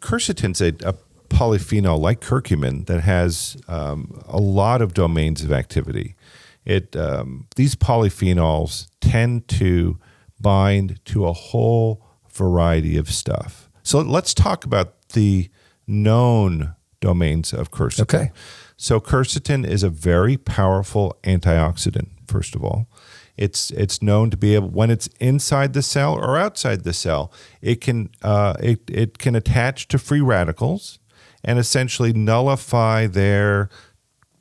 quercetin's a polyphenol like curcumin that has a lot of domains of activity. These polyphenols tend to bind to a whole variety of stuff. So let's talk about the known domains of quercetin. Okay. So quercetin is a very powerful antioxidant, first of all. It's known to be able, when it's inside the cell or outside the cell, it can attach to free radicals and essentially nullify their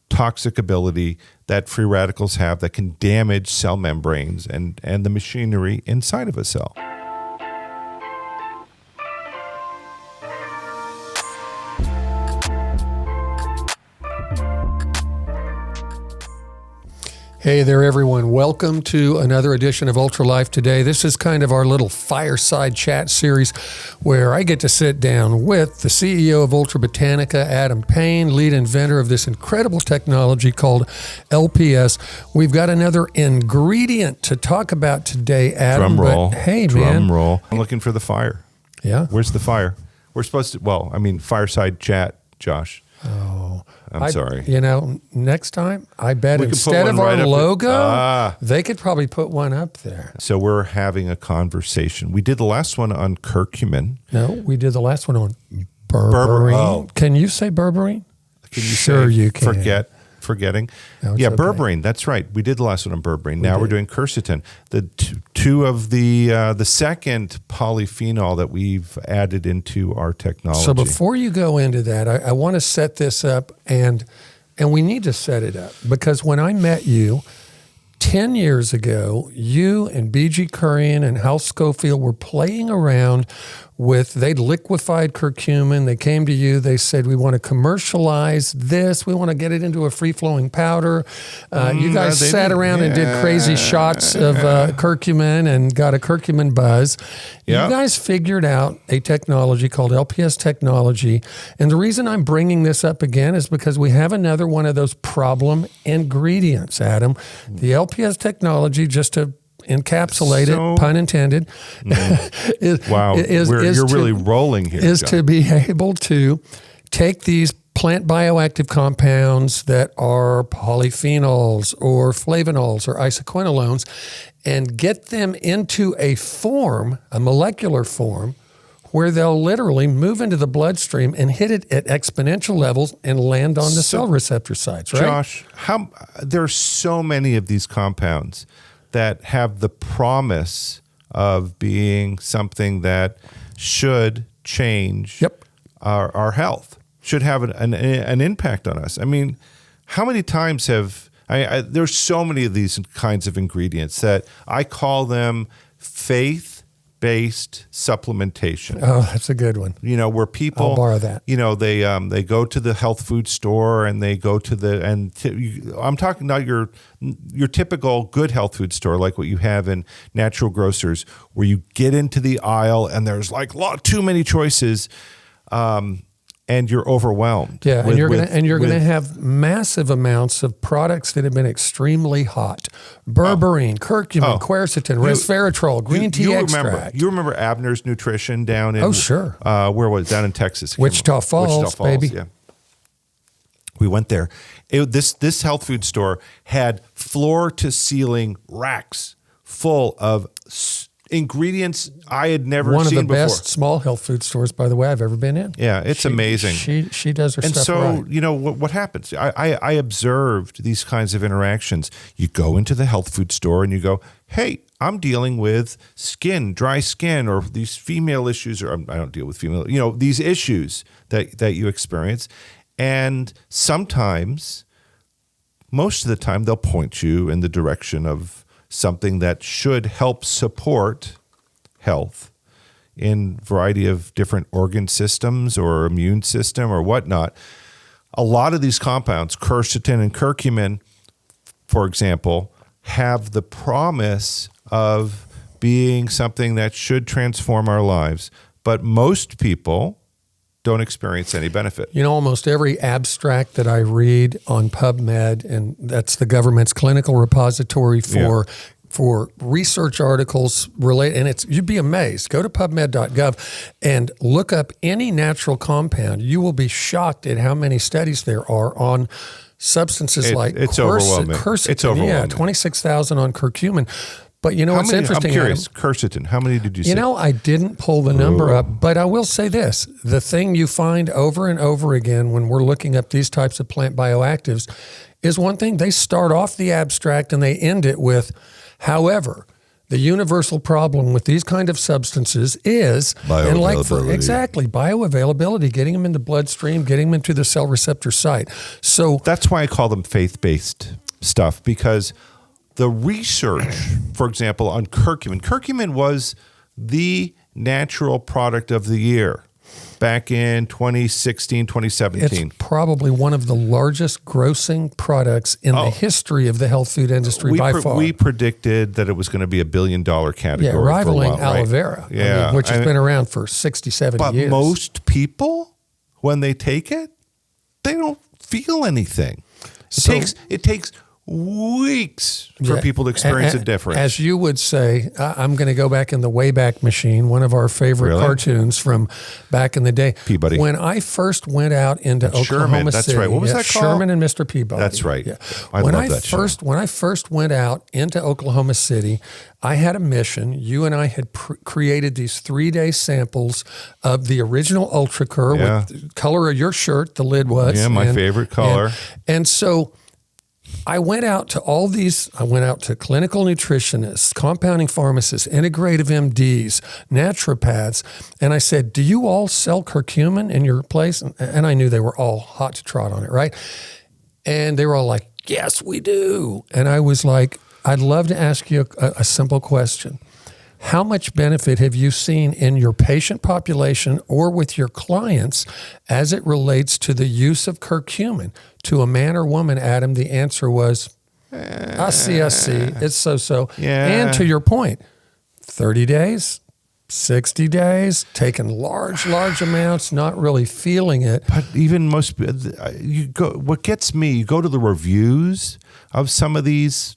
toxic ability that free radicals have that can damage cell membranes and the machinery inside of a cell. Hey there, everyone. Welcome to another edition of Ultra Life Today. This is kind of our little fireside chat series where I get to sit down with the CEO of Ultra Botanica, Adam Payne, lead inventor of this incredible technology called LPS. We've got another ingredient to talk about today, Adam. Drum roll. But, hey, Drum man. roll. I'm looking for the fire. Yeah? Where's the fire? We're supposed to, fireside chat, Josh. Oh, I'm sorry. You know, next time, I bet We could put instead one of our right up logo, they could probably put one up there. So we're having a conversation. We did the last one on curcumin. No, we did the last one on berberine. Oh. Can you say berberine? Can you Sure say you can. Forgetting? No, it's Yeah, okay. berberine. That's right. We did the last one on berberine. Now we're doing quercetin. The two of the second polyphenol that we've added into our technology. So before you go into that, I want to set this up, and we need to set it up because when I met you 10 years ago, you and B.G. Kurian and Hal Schofield were playing around with, they'd liquefied curcumin. They came to you. They said, we want to commercialize this. We want to get it into a free-flowing powder. You guys sat around and did crazy shots of curcumin and got a curcumin buzz. Yeah. You guys figured out a technology called LPS technology. And the reason I'm bringing this up again is because we have another one of those problem ingredients, Adam. The LPS technology, just to encapsulate it, pun intended. You're really rolling here. Is John. to be able to take these plant bioactive compounds that are polyphenols or flavonols or isoquinolones and get them into a form, a molecular form, where they'll literally move into the bloodstream and hit it at exponential levels and land on the cell receptor sites, right? Josh, there's so many of these compounds that have the promise of being something that should change our health, should have an impact on us. I mean, how many times there's so many of these kinds of ingredients that I call them faith-based supplementation. Oh, that's a good one. You know, where people, I'll borrow that. You know, they go to the health food store and they go to I'm talking about your typical good health food store, like what you have in natural grocers, where you get into the aisle and there's like too many choices, and you're overwhelmed. Yeah, and you're gonna have massive amounts of products that have been extremely hot: berberine, curcumin, quercetin, resveratrol, green tea extract. You remember Abner's Nutrition down in? Oh, sure. Where was it? Down in Texas? Wichita Falls, baby. Yeah. We went there. This health food store had floor to ceiling racks full of ingredients I had never seen before. One of the best small health food stores, by the way, I've ever been in. Yeah, it's amazing. She does her stuff right. And so, you know, what happens? I observed these kinds of interactions. You go into the health food store and you go, hey, I'm dealing with dry skin, or these female issues, or I don't deal with female, you know, these issues that you experience. And sometimes, most of the time, they'll point you in the direction of something that should help support health in a variety of different organ systems or immune system or whatnot. A lot of these compounds, quercetin and curcumin, for example, have the promise of being something that should transform our lives, but most people don't experience any benefit. You know, almost every abstract that I read on PubMed, and that's the government's clinical repository for for research articles related, and you'd be amazed. Go to PubMed.gov and look up any natural compound. You will be shocked at how many studies there are on substances like overwhelming. Quercetin. It's overwhelming. Yeah, 26,000 on curcumin. But you know what's interesting? I'm curious. Adam? Quercetin. How many did you see? I didn't pull the number up, but I will say this. The thing you find over and over again when we're looking up these types of plant bioactives is one thing. They start off the abstract and they end it with, however, the universal problem with these kind of substances is bioavailability. Bioavailability, getting them in the bloodstream, getting them into the cell receptor site. So that's why I call them faith-based stuff, because the research, for example, on curcumin was the natural product of the year back in 2016, 2017. It's probably one of the largest grossing products in the history of the health food industry by far. We predicted that it was going to be $1 billion category. Yeah, rivaling for a while, aloe vera, yeah, which has been around for 60, 70 years. But most people, when they take it, they don't feel anything. It takes weeks for people to experience a difference. As you would say, I'm going to go back in the Wayback Machine, one of our favorite cartoons from back in the day. Peabody. When I first went out into Oklahoma that's City. right. What was that called? Sherman and Mr. Peabody. That's right. Yeah. I love that show. When I first went out into Oklahoma City, I had a mission. You and I had created these 3-day samples of the original Ultra Cur with the color of your shirt, the lid was. Yeah, my favorite color. And so I went out to all these, I went out to clinical nutritionists, compounding pharmacists, integrative MDs, naturopaths, and I said, do you all sell curcumin in your place? And I knew they were all hot to trot on it, right? And they were all like, yes, we do. And I was like, I'd love to ask you a simple question. How much benefit have you seen in your patient population or with your clients as it relates to the use of curcumin? To a man or woman, Adam, the answer was, I see, it's so-so. Yeah. And to your point, 30 days, 60 days, taking large amounts, not really feeling it. But even what gets me, you go to the reviews of some of these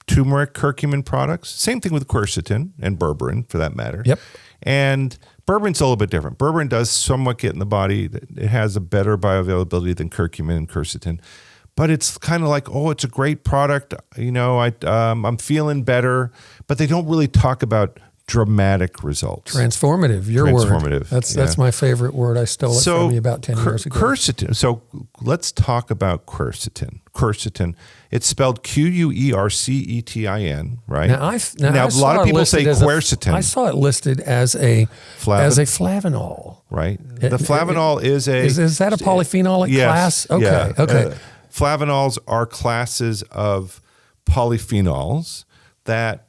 turmeric curcumin products. Same thing with quercetin and berberine, for that matter. Yep. And berberine's a little bit different. Berberine does somewhat get in the body. It has a better bioavailability than curcumin and quercetin. But it's kind of like, it's a great product. I'm feeling better. But they don't really talk about dramatic results. Transformative, your word. That's my favorite word. I stole it from you about 10 years ago. Quercetin. So let's talk about quercetin. Quercetin. It's spelled Quercetin, right? Now a lot of people say quercetin. I saw it listed as a flavanol. Right. The flavanol is that a polyphenolic class? Okay. Yeah. Okay. Flavanols are classes of polyphenols that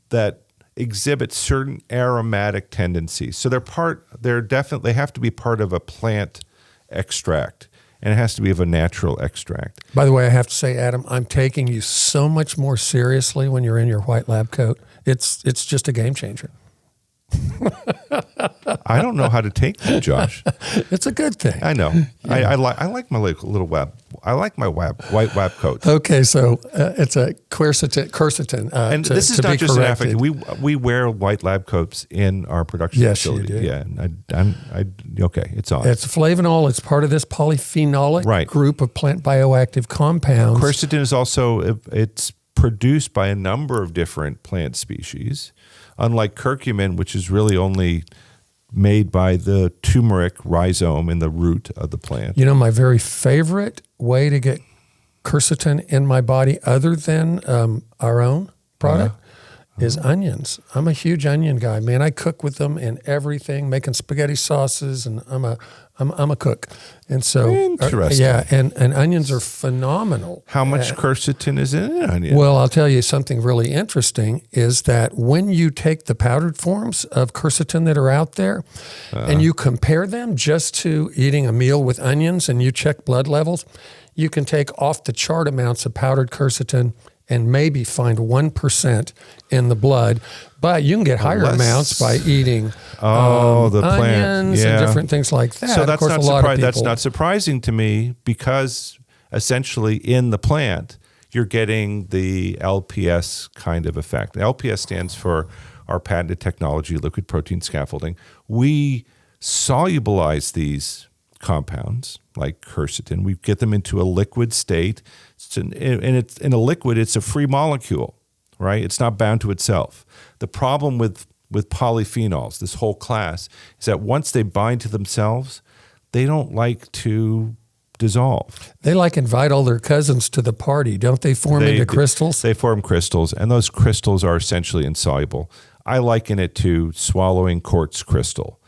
that exhibit certain aromatic tendencies. So they have to be part of a plant extract, and it has to be of a natural extract. By the way, I have to say, Adam, I'm taking you so much more seriously when you're in your white lab coat. It's just a game changer. I don't know how to take that, Josh. It's a good thing. I know. Yeah. I like my little web. I like my white lab coat. Okay, so it's a quercetin. And this is not just an affect. We wear white lab coats in our production facility. Yes, you do. Yeah, okay, it's on. It's flavanol. It's part of this polyphenolic group of plant bioactive compounds. Quercetin is also it's produced by a number of different plant species. Unlike curcumin, which is really only made by the turmeric rhizome in the root of the plant. My very favorite way to get quercetin in my body, other than our own product, is onions. I'm a huge onion guy, man. I cook with them in everything, making spaghetti sauces, and I'm a cook. And so, interesting. And onions are phenomenal. How much quercetin is in an onion? Well, I'll tell you something really interesting is that when you take the powdered forms of quercetin that are out there and you compare them just to eating a meal with onions and you check blood levels, you can take off the chart amounts of powdered quercetin and maybe find 1% in the blood. But you can get higher amounts by eating the onions and different things like that. So that's not surprising to me, because essentially in the plant you're getting the LPS kind of effect. LPS stands for our patented technology, liquid protein scaffolding. We solubilize these compounds like quercetin. We get them into a liquid state. And it's in a liquid, it's a free molecule, right? It's not bound to itself. The problem with polyphenols, this whole class, is that once they bind to themselves, they don't like to dissolve. They invite all their cousins to the party. Don't they form into crystals? They form crystals, and those crystals are essentially insoluble. I liken it to swallowing quartz crystal.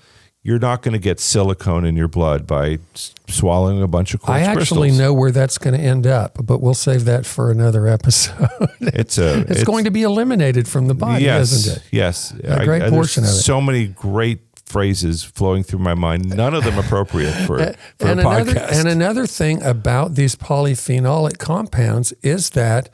You're not going to get silicone in your blood by swallowing a bunch of quartz crystals. I actually know where that's going to end up, but we'll save that for another episode. It's going to be eliminated from the body, isn't it? Yes. A great portion of it. So many great phrases flowing through my mind, none of them appropriate for a podcast. And another thing about these polyphenolic compounds is that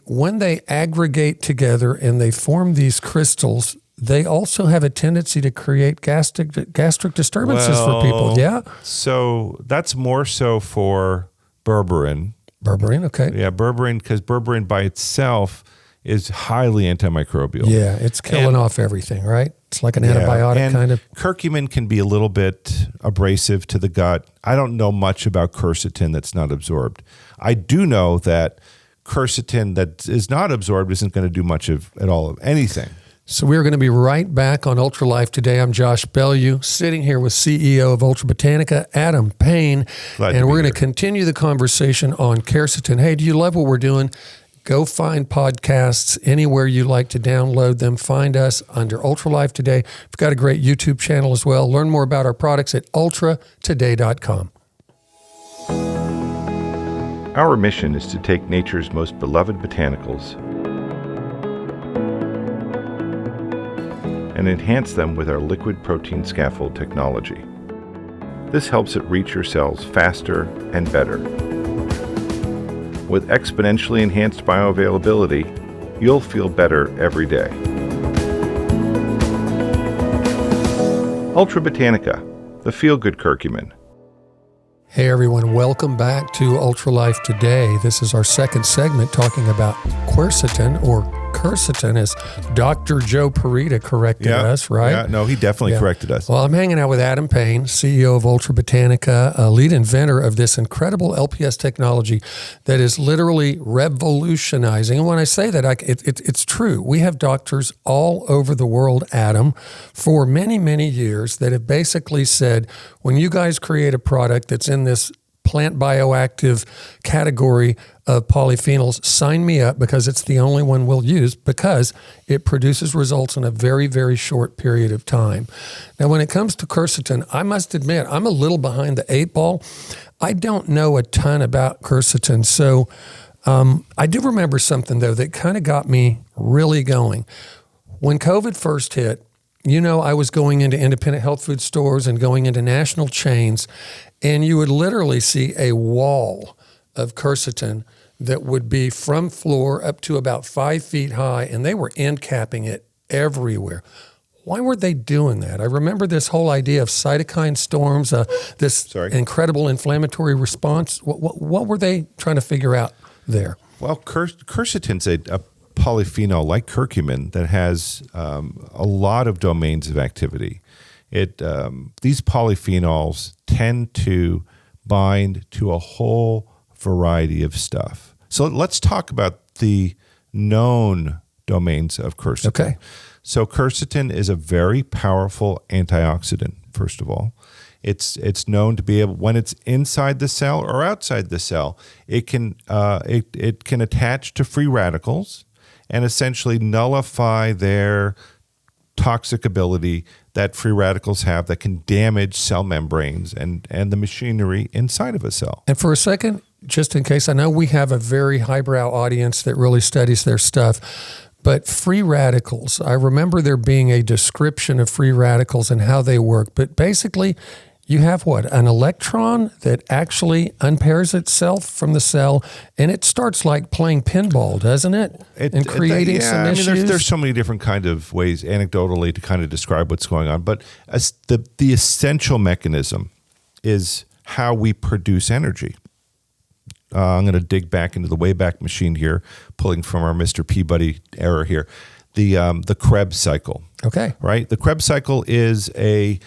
when they aggregate together and they form these crystals, they also have a tendency to create gastric disturbances for people. Yeah. So that's more so for berberine. Berberine, okay. Yeah, berberine, because berberine by itself is highly antimicrobial. Yeah, it's killing off everything, right? It's like an antibiotic kind of. Curcumin can be a little bit abrasive to the gut. I don't know much about quercetin that's not absorbed. I do know that quercetin that is not absorbed isn't going to do much at all of anything. So we're going to be right back on Ultra Life today. I'm Josh Bellieu, sitting here with CEO of Ultra Botanica, Adam Payne, and we're going to continue the conversation on quercetin. Hey, do you love what we're doing? Go find podcasts anywhere you like to download them. Find us under Ultra Life Today. We've got a great YouTube channel as well. Learn more about our products at ultratoday.com. Our mission is to take nature's most beloved botanicals and enhance them with our liquid protein scaffold technology. This helps it reach your cells faster and better. With exponentially enhanced bioavailability, you'll feel better every day. Ultra Botanica, the feel-good curcumin. Hey everyone, welcome back to Ultra Life Today. This is our second segment talking about quercetin or quercetin, as Dr. Joe Parita corrected us, right? Yeah, no, he definitely corrected us. Well, I'm hanging out with Adam Payne, CEO of Ultra Botanica, a lead inventor of this incredible LPS technology that is literally revolutionizing. And when I say that, it's true. We have doctors all over the world, Adam, for many, many years that have basically said, when you guys create a product that's in this plant bioactive category of polyphenols, sign me up, because it's the only one we'll use, because it produces results in a very, very short period of time. Now, when it comes to quercetin, I must admit, I'm a little behind the eight ball. I don't know a ton about quercetin. So I do remember something, though, that kind of got me really going. When COVID first hit, I was going into independent health food stores and going into national chains, and you would literally see a wall of quercetin that would be from floor up to about 5 feet high, and they were end capping it everywhere. Why were they doing that? I remember this whole idea of cytokine storms, this incredible inflammatory response. What were they trying to figure out there? Well, quercetin's a polyphenol like curcumin that has a lot of domains of activity. These polyphenols tend to bind to a whole variety of stuff. So let's talk about the known domains of quercetin. Okay. So quercetin is a very powerful antioxidant, first of all. It's known to be able, when it's inside the cell or outside the cell, it can attach to free radicals and essentially nullify their toxic ability that free radicals have that can damage cell membranes and the machinery inside of a cell. And for a second, just in case, I know we have a very highbrow audience that really studies their stuff, but free radicals, I remember there being a description of free radicals and how they work, but basically you have what? An electron that actually unpairs itself from the cell, and it starts like playing pinball, doesn't it? And creating some issues. I mean, there's so many different kind of ways, anecdotally, to kind of describe what's going on. But the essential mechanism is how we produce energy. I'm going to dig back into the Wayback Machine here, pulling from our Mr. Peabody era here. The Krebs cycle. Okay. Right? The Krebs cycle is a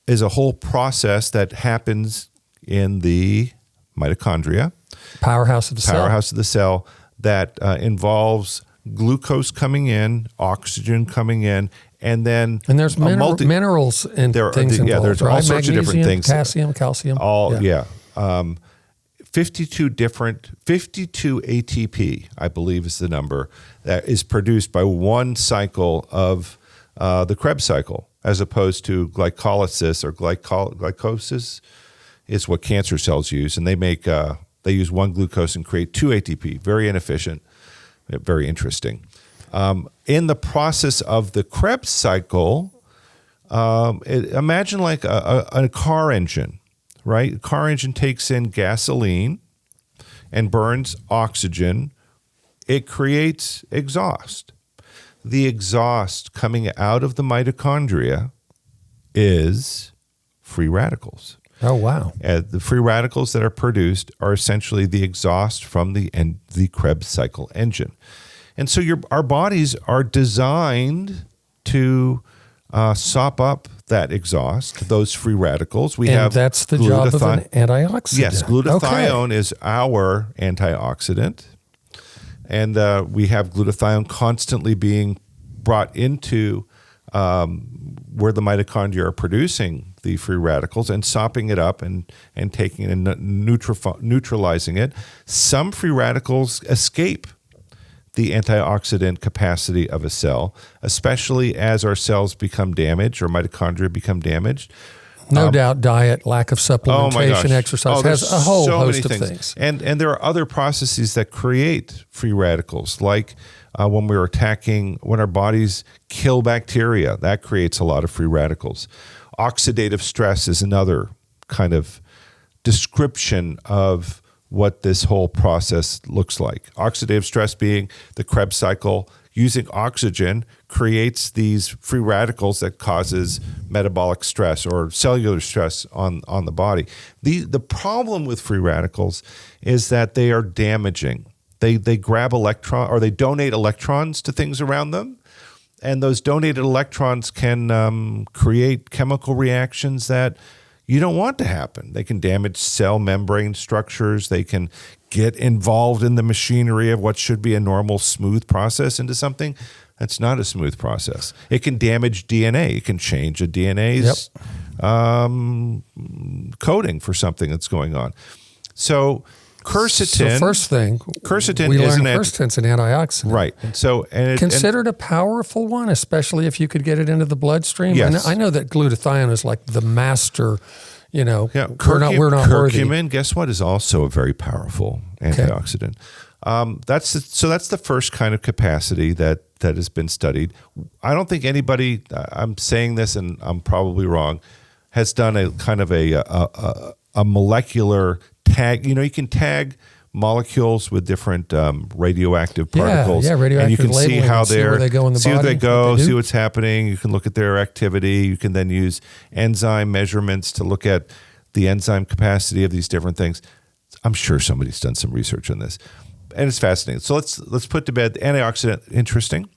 whole process that happens in the mitochondria. Powerhouse of the cell. That involves glucose coming in, oxygen coming in, and there's minerals and things involved. Yeah, there's all sorts of different things. Potassium, calcium. 52 ATP, I believe is the number, that is produced by one cycle of the Krebs cycle, as opposed to glycolysis or glycosis is what cancer cells use. And they use one glucose and create 2 ATP. Very inefficient, very interesting. In the process of the Krebs cycle, imagine like a car engine, right? A car engine takes in gasoline and burns oxygen. It creates exhaust. The exhaust coming out of the mitochondria is free radicals. Oh, wow. The free radicals that are produced are essentially the exhaust from the Krebs cycle engine. And so our bodies are designed to sop up that exhaust, those free radicals. That's the job of an antioxidant. Yes, glutathione is our antioxidant. And we have glutathione constantly being brought into where the mitochondria are producing the free radicals and sopping it up and taking it and neutralizing it. Some free radicals escape the antioxidant capacity of a cell, especially as our cells become damaged or mitochondria become damaged. No doubt diet, lack of supplementation, exercise has a whole host of things. And there are other processes that create free radicals, like when our bodies kill bacteria, that creates a lot of free radicals. Oxidative stress is another kind of description of what this whole process looks like. Oxidative stress being the Krebs cycle. Using oxygen creates these free radicals that causes metabolic stress or cellular stress on the body. The problem with free radicals is that they are damaging. They grab or they donate electrons to things around them, and those donated electrons can create chemical reactions that you don't want to happen. They can damage cell membrane structures. They can get involved in the machinery of what should be a normal, smooth process into something that's not a smooth process. It can damage DNA. It can change a DNA's coding for something that's going on. So quercetin. So first thing, quercetin we is learned quercetin's an antioxidant. Right. Considered a powerful one, especially if you could get it into the bloodstream. Yes. I know that glutathione is like the master. We're not Curcumin, worthy. guess what, is also a very powerful antioxidant. That's the first kind of capacity that has been studied. I don't think anybody, I'm saying this and I'm probably wrong, has done a kind of a molecular tag. You can tag molecules with different radioactive particles. Radioactive and you can see how where they go in the body. See where they go, see what's happening. You can look at their activity. You can then use enzyme measurements to look at the enzyme capacity of these different things. I'm sure somebody's done some research on this, and it's fascinating. So let's put to bed the antioxidant. Interesting.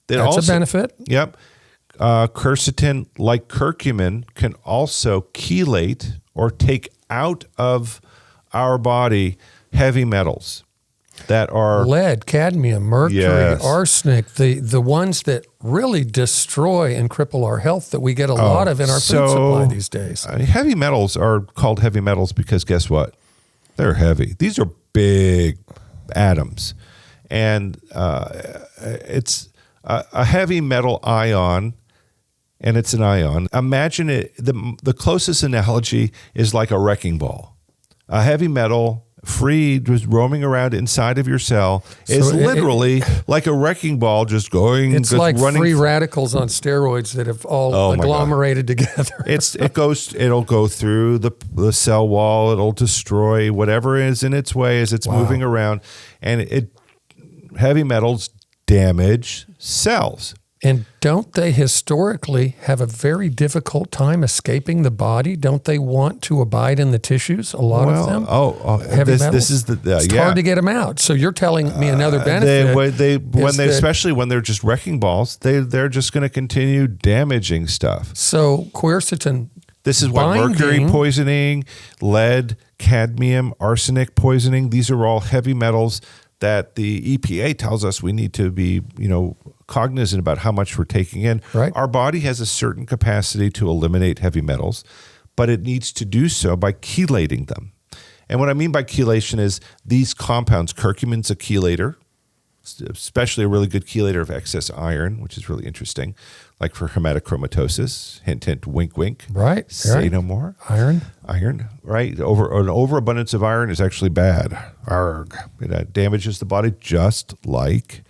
That's a benefit. Yep. Quercetin, like curcumin, can also chelate or take out of our body heavy metals that are lead, cadmium, mercury, arsenic, the ones that really destroy and cripple our health that we get a lot of in our food supply these days. Heavy metals are called heavy metals because guess what? They're heavy. These are big atoms. And it's a heavy metal ion, and it's an ion. Imagine it, the closest analogy is like a wrecking ball. A heavy metal free, just roaming around inside of your cell is literally like a wrecking ball just going. It's just like running free radicals on steroids that have all agglomerated together. It'll go through the cell wall. It'll destroy whatever is in its way as it's moving around. And heavy metals damage cells. And don't they historically have a very difficult time escaping the body? Don't they want to abide in the tissues? A lot of them. Heavy metals. This is it's hard to get them out. So you're telling me another benefit. Especially when they're just wrecking balls, they're just going to continue damaging stuff. So quercetin. This is why mercury poisoning, lead, cadmium, arsenic poisoning. These are all heavy metals that the EPA tells us we need to be, cognizant about how much we're taking in. Right. Our body has a certain capacity to eliminate heavy metals, but it needs to do so by chelating them. And what I mean by chelation is these compounds, curcumin's a chelator, especially a really good chelator of excess iron, which is really interesting, like for hematochromatosis, hint, hint, wink, wink. Right. Say no more. Iron, right? An overabundance of iron is actually bad. Arg. It damages the body just like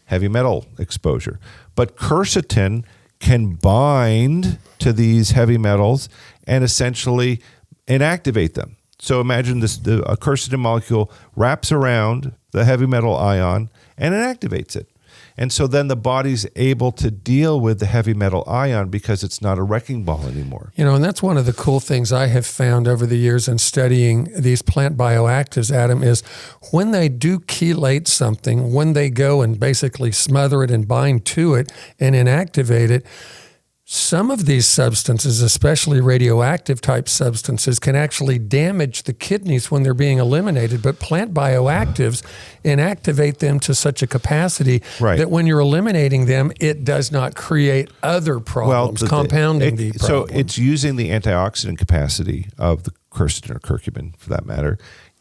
heavy metal exposure. But quercetin can bind to these heavy metals and essentially inactivate them. So imagine a quercetin molecule wraps around the heavy metal ion and inactivates it. And so then the body's able to deal with the heavy metal ion because it's not a wrecking ball anymore. And that's one of the cool things I have found over the years in studying these plant bioactives, Adam, is when they do chelate something, when they go and basically smother it and bind to it and inactivate it, some of these substances, especially radioactive type substances, can actually damage the kidneys when they're being eliminated. But plant bioactives inactivate them to such a capacity that when you're eliminating them, it does not create other problems, compounding the problem. So it's using the antioxidant capacity of the quercetin or curcumin, for that matter,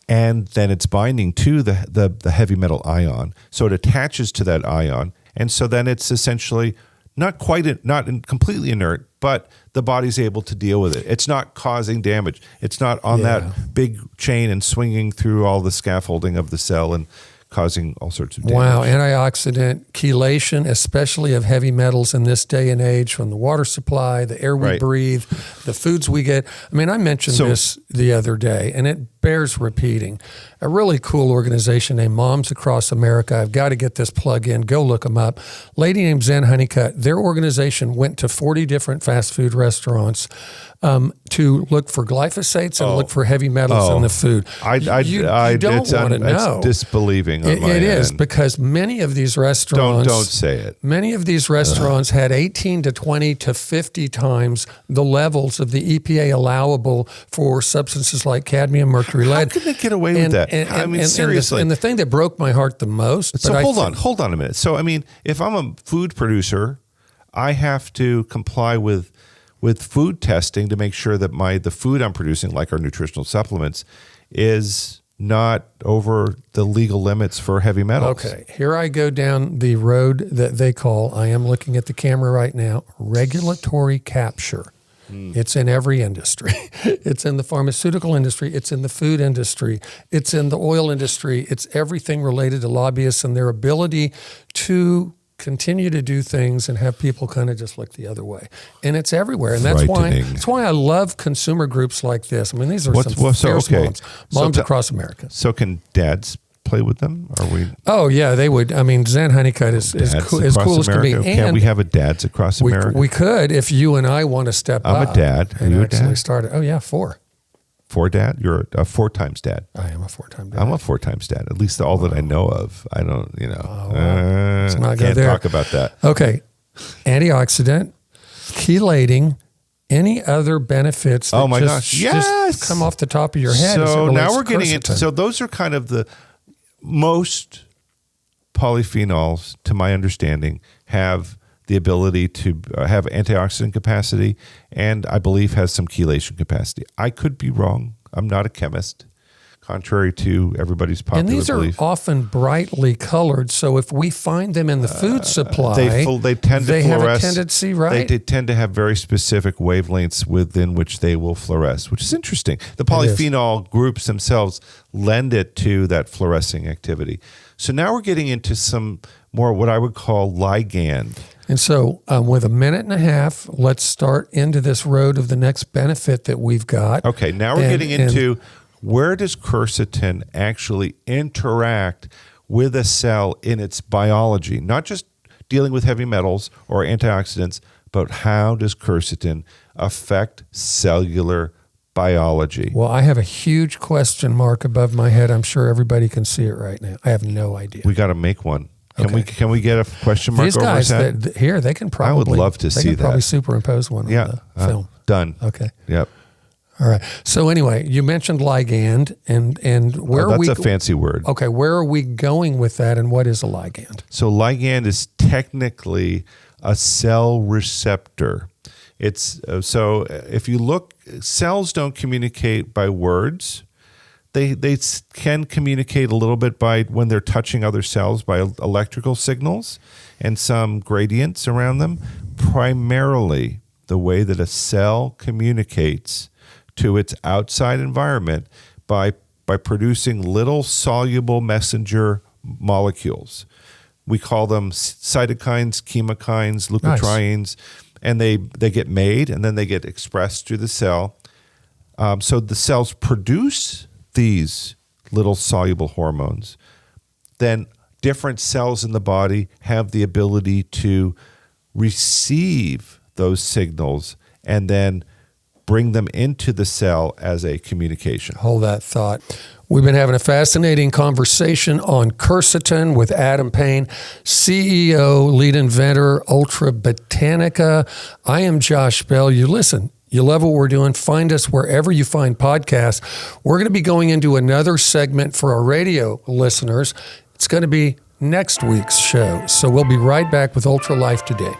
and then it's binding to the heavy metal ion. So it attaches to that ion, and so then it's essentially not completely inert, but the body's able to deal with it. It's not causing damage. It's not on that big chain and swinging through all the scaffolding of the cell and causing all sorts of damage. Wow, antioxidant chelation, especially of heavy metals in this day and age, from the water supply, the air we breathe, the foods we get. I mean, I mentioned this the other day, and it bears repeating. A really cool organization named Moms Across America. I've got to get this plug in. Go look them up. Lady named Zen Honeycutt. Their organization went to 40 different fast food restaurants to look for glyphosates and look for heavy metals in the food. You don't want to know. It's disbelieving on my It is, end. because many of these restaurants... Don't say it. Many of these restaurants had 18 to 20 to 50 times the levels of the EPA allowable for substances like cadmium, mercury, lead. How can they get away with that? I mean, seriously. And the thing that broke my heart the most... So hold on a minute. So, I mean, if I'm a food producer, I have to comply with food testing to make sure that the food I'm producing, like our nutritional supplements, is not over the legal limits for heavy metals. Okay, here I go down the road that they call, I am looking at the camera right now, regulatory capture. It's in every industry. It's in the pharmaceutical industry. It's in the food industry. It's in the oil industry. It's everything related to lobbyists and their ability to continue to do things and have people kind of just look the other way. And it's everywhere. And that's why I love consumer groups like this. I mean, these are moms across America. So can dads play with them? Are we? Oh, yeah, they would. I mean, Zen Honeycutt is cool as can be. Can we have a Dads Across America? We could, if you and I want to step up. I'm a dad. Are you a dad? Started. Oh, yeah, 4. 4 dad? You're a 4 times dad. I am a 4-time dad. I'm a 4 times dad. At least all that I know of. I don't, Let's not go can't there. talk about that. Okay. Antioxidant, chelating, any other benefits that just come off the top of your head? So now we're getting into, so those are kind of the most polyphenols, to my understanding, have the ability to have antioxidant capacity, and I believe has some chelation capacity. I could be wrong. I'm not a chemist, contrary to everybody's popular belief. And these are often brightly colored, so if we find them in the food supply, they tend to fluoresce. Have a tendency, right? They tend to have very specific wavelengths within which they will fluoresce, which is interesting. The polyphenol groups themselves lend it to that fluorescing activity. So now we're getting into some more what I would call ligand. And so with a minute and a half, let's start into this road of the next benefit that we've got. Okay, now we're getting into where does quercetin actually interact with a cell in its biology, not just dealing with heavy metals or antioxidants, but how does quercetin affect cellular biology? Well, I have a huge question mark above my head. I'm sure everybody can see it right now. I have no idea. We got to make one. Can we get a question mark These over guys his head? here, they can probably. I would love to see that. Probably superimpose one on the film. Done. Okay. Yep. All right. So anyway, you mentioned ligand, and where are we? That's a fancy word. Okay, where are we going with that, and what is a ligand? So ligand is technically a cell receptor. It's so if you look, cells don't communicate by words. They can communicate a little bit by when they're touching other cells by electrical signals and some gradients around them. Primarily, the way that a cell communicates to its outside environment by producing little soluble messenger molecules. We call them cytokines, chemokines, leukotrienes, and they get made and then they get expressed through the cell. So the cells produce these little soluble hormones. Then different cells in the body have the ability to receive those signals and then bring them into the cell as a communication. Hold that thought. We've been having a fascinating conversation on quercetin with Adam Payne, CEO, lead inventor, Ultra Botanica. I am Josh Bellieu. Listen, you love what we're doing. Find us wherever you find podcasts. We're going to be going into another segment for our radio listeners. It's going to be next week's show. So we'll be right back with Ultra Life Today.